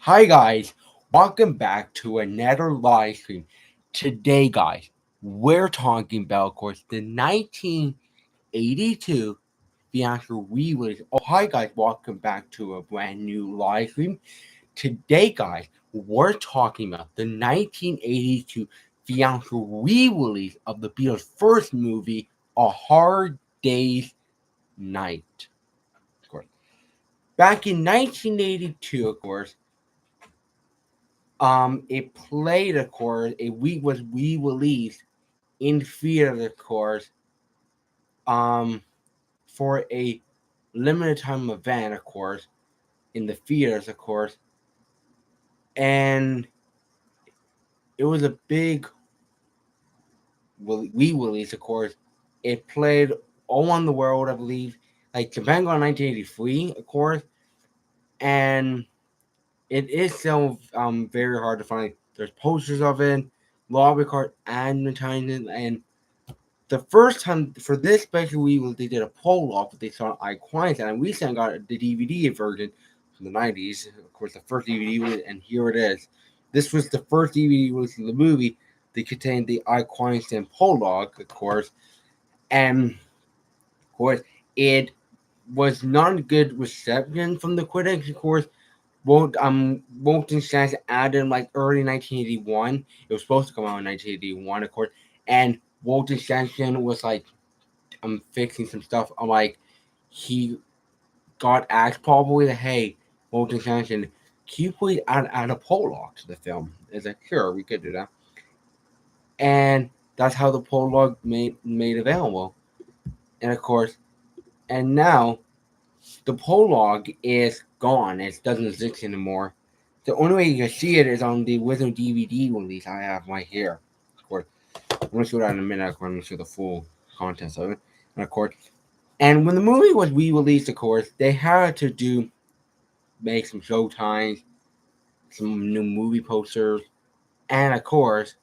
Hi guys, welcome back to another live stream. Today, guys, we're talking about, of course, the 1982 theatrical release. Oh, hi guys, welcome back to a brand new live stream. Today, guys, we're talking about the 1982 theatrical re-release of the Beatles' first movie, A Hard Day's Night. Of course, back in 1982, of course. It played, of course. It was re-released in theaters, of course. For a limited time event, of course, in the theaters, of course, and it was a big re-release, of course. It played all around the world, I believe. Like Japan got 1983, of course, and it is still very hard to find. There's posters of it, lobby card, advertising, and the first time for this special release, they did a poll off what they saw Iconic, and we recently got the DVD version from the 90s. Of course, the first DVD was, and here it is. This was the first DVD release of the movie that contained the Iconic and prologue, of course, and of course, it was not a good reception from the critics, of course. Bolton says added like early 1981. It was supposed to come out in 1981, of course, and Walter Sampson was like, I'm fixing some stuff. I'm like, he got asked probably, hey, Walter Sampson, can you please add a prologue to the film? It's like, sure, we could do that. And that's how the prologue made available. And of course, and now the prologue is gone. It doesn't exist anymore. The only way you can see it is on the original DVD release I have right here. Of course, I'm going to show that in a minute. I'm going to show the full contents of it. And of course, and when the movie was re-released, of course, they had to make some show times, some new movie posters, and of course,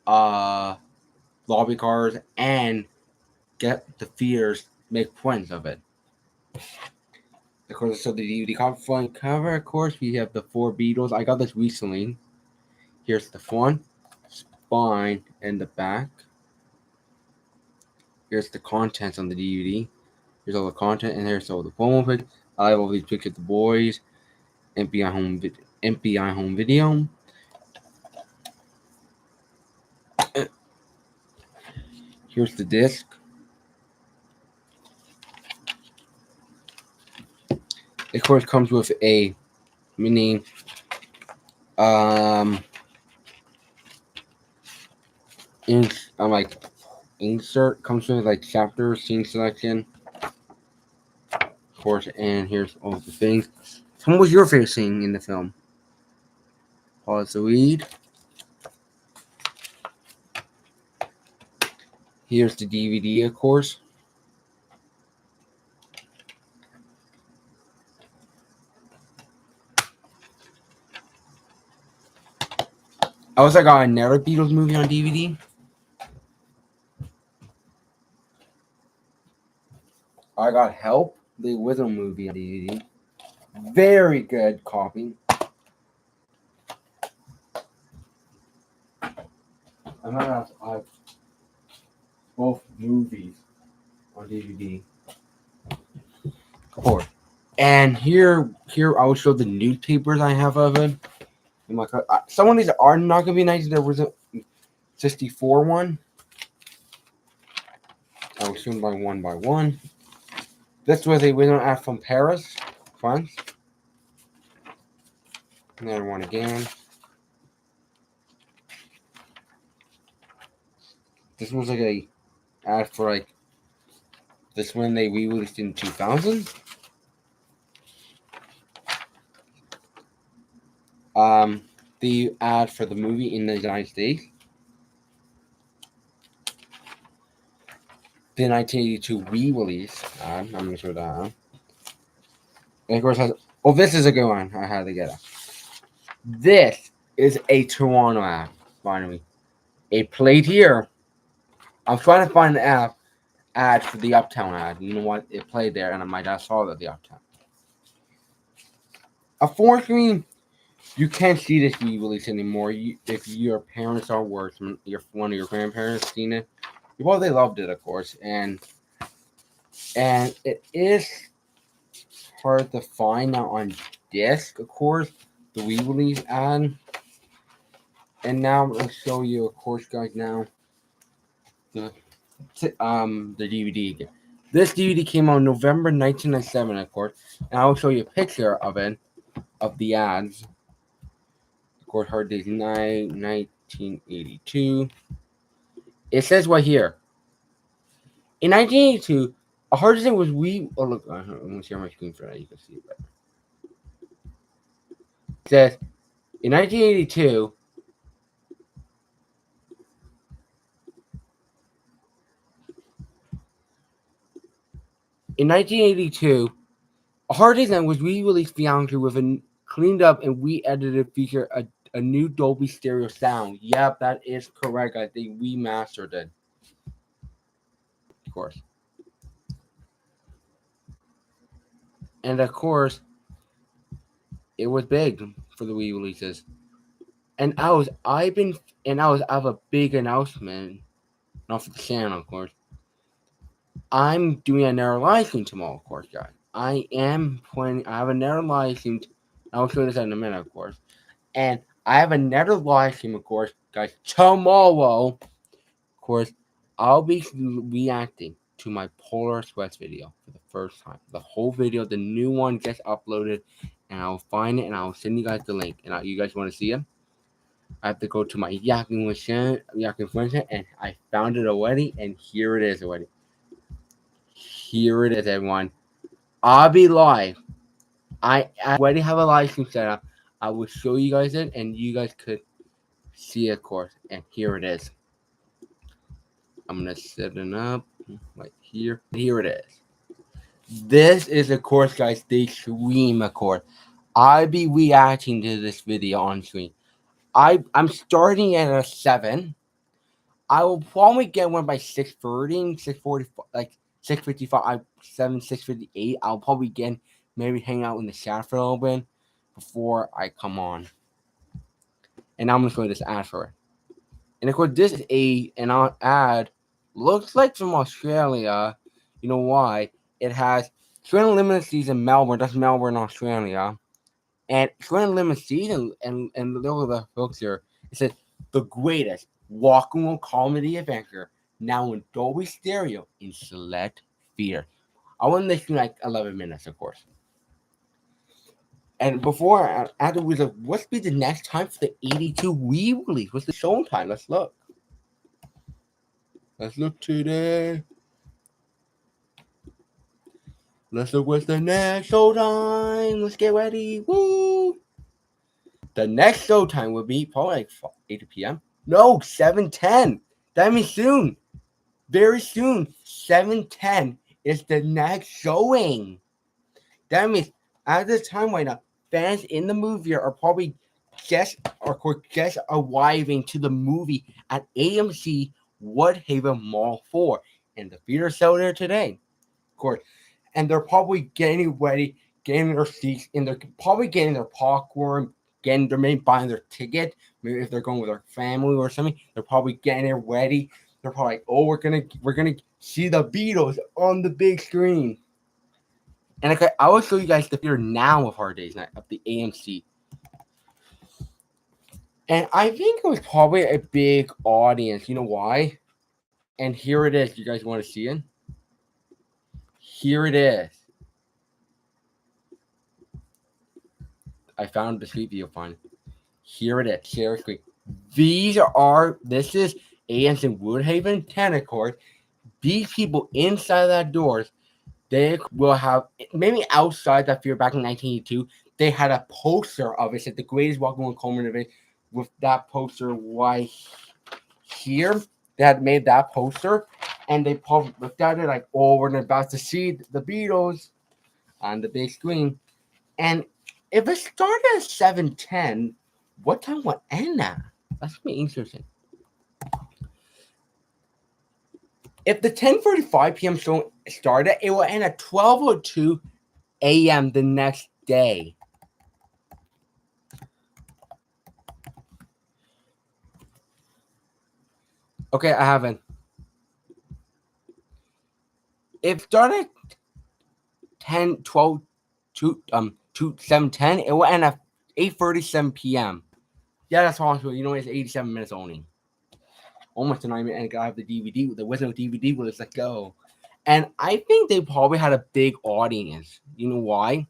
lobby cards, and get the theaters make prints of it. Of course, so the DVD front cover, of course, we have the 4 Beatles. I got this recently. Here's the front, spine, and the back. Here's the contents on the DVD. Here's all the content, and here's all the promo pics. I have all these pictures of the boys. MPI home video. Here's the disc. Of course, comes with a mini insert. Comes with like chapter scene selection. Of course, and here's all the things. What was your favorite scene in the film? Pause the read. Here's the DVD, of course. I also got another Beatles movie on DVD. I got Help, the original movie on DVD. Very good copy. I have both movies on DVD. Of course. And here I will show the newspapers I have of it. Some of these are not going to be nice. There was a 64 one. I will show them by one. This was a original ad from Paris, France. Another one again. This was like a ad for like this one they re-released in 2000. The ad for the movie in the United States. The 1982 re-release ad. I'm gonna show that. And of course, this is a good one. I had to get it. This is a Toronto ad. Finally, it played here. I'm trying to find the ad for the Uptown ad. You know what? It played there, and my dad saw it at the Uptown. Unfortunately, you can't see this re-release anymore. If your parents are worse, one of your grandparents seen it, well, they loved it, of course, and it is hard to find now on disc, of course, the re-release ad. And now I'll show you, of course, guys. Now the DVD again. This DVD came out November 1997, of course, and I'll show you a picture of it, of the ads. Of course, Hard Days 9, 1982. It says right here. In 1982, a Hard Days was Oh, look, I'm going to share my screen for that. You can see it better. It says, in 1982, A Hard Day's Night was re-released theatrically with a cleaned up and re-edited feature a new Dolby stereo sound. Yep, that is correct. I think remastered it. Of course. And of course, it was big for the re-releases. And I have a big announcement. Not for the channel, of course. I'm doing another live stream tomorrow, of course, guys. I have another live stream. I'll show this in a minute, of course. And I have another live stream, of course, guys, tomorrow. Of course, I'll be reacting to my Polar Express video for the first time. The whole video, the new one gets uploaded, and I'll find it and I'll send you guys the link. And you guys want to see it? I have to go to my Yakking Friends, and I found it already, and here it is already. Here it is, everyone. I'll be live. I already have a live stream set up. I will show you guys it, and you guys could see it, of course. And here it is. I'm going to set it up right here. Here it is. This is, of course, guys, the stream, of course. I'll be reacting to this video on stream. I'm starting at a 7. I will probably get one by 6:30, 6:45, like 6:55, 6:58. I'll probably maybe hang out in the chat for a little bit before I come on. And I'm going to show you this ad for it. And of course, this is an ad. Looks like from Australia. You know why? It has Australian Limited Season Melbourne. That's Melbourne, Australia. And Australian Limited Season, and look at the folks here. It says, the greatest walk-alone comedy adventure, now in Dolby Stereo in select theater. I want this in like 11 minutes, of course. And after we look, what's be the next time for the 82 re-release? What's the showing time? Let's look. Let's look today. Let's look what's the next showtime. Let's get ready. Woo! The next showtime will be probably like 8 p.m. No, 7:10. That means soon. Very soon. 7:10 is the next showing. That means at this time right now, fans in the movie are probably just arriving to the movie at AMC Woodhaven Mall 4. And the theater's out there today. Of course. And they're probably getting ready, getting their seats, and they're probably getting their popcorn, they're maybe buying their ticket. Maybe if they're going with their family or something, they're probably getting it ready. They're probably like, oh, we're gonna see the Beatles on the big screen. And okay, I will show you guys the theater now of Hard Days Night of the AMC. And I think it was probably a big audience. You know why? And here it is. You guys want to see it? Here it is. I found the street view fine. Here it is. Share screen. This is AMC Woodhaven Tennis Court. These people inside that doors, they will have, maybe outside that theater back in 1982, they had a poster of it, said the greatest walk-alone comedy event, with that poster right here. They had made that poster, and they probably looked at it like, oh, we're about to see the Beatles on the big screen. And if it started at 7:10, what time would end at? That's gonna be interesting. If the 10:45 p.m. show started, it will end at 12:02 a.m. the next day. Okay, I haven't. It started 10, 12, 7:10. It will end at 8:37 p.m. Yeah, that's possible. You know, it's 87 minutes only. Almost a 9 minute, and I have the DVD. There was no DVD, but let's go. And I think they probably had a big audience. You know why?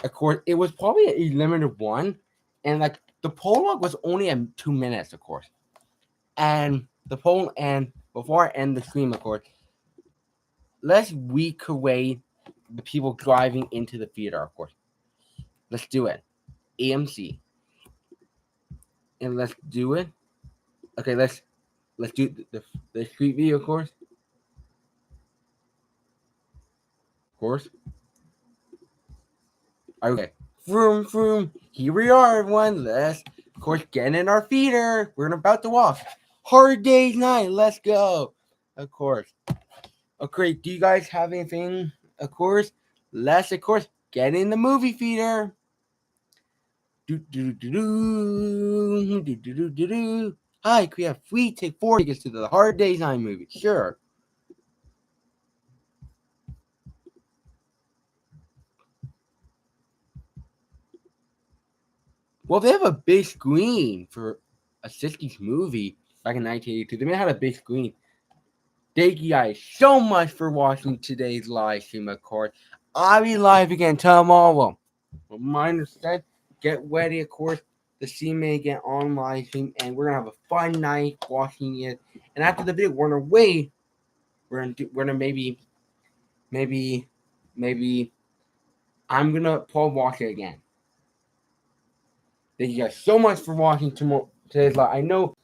Of course, it was probably a limited one, and like the prologue was only at 2 minutes, of course. And the poll, and before I end the stream, of course, let's recreate the people driving into the theater, of course. Let's do it. AMC. And let's do it. Okay, let's do the street view, of course. Of course. Okay. Vroom, vroom. Here we are, everyone. Let's, of course, get in our theater. We're about to walk. Hard day's night. Let's go. Of course. Okay, do you guys have anything? Of course. Let's, of course, get in the movie theater. Hi, can we have free 4 tickets to the Hard Day's Night movie? Sure. Well, they have a big screen for a 60s movie back in 1982. They may have a big screen. Thank you guys so much for watching today's live stream, of course. I'll be live again tomorrow. Reminder said, get ready, of course, to see me again on live stream, and we're gonna have a fun night watching it. And after the video, we're gonna wait. We're gonna maybe I'm gonna probably watch it again. Thank you guys so much for watching today's live. I know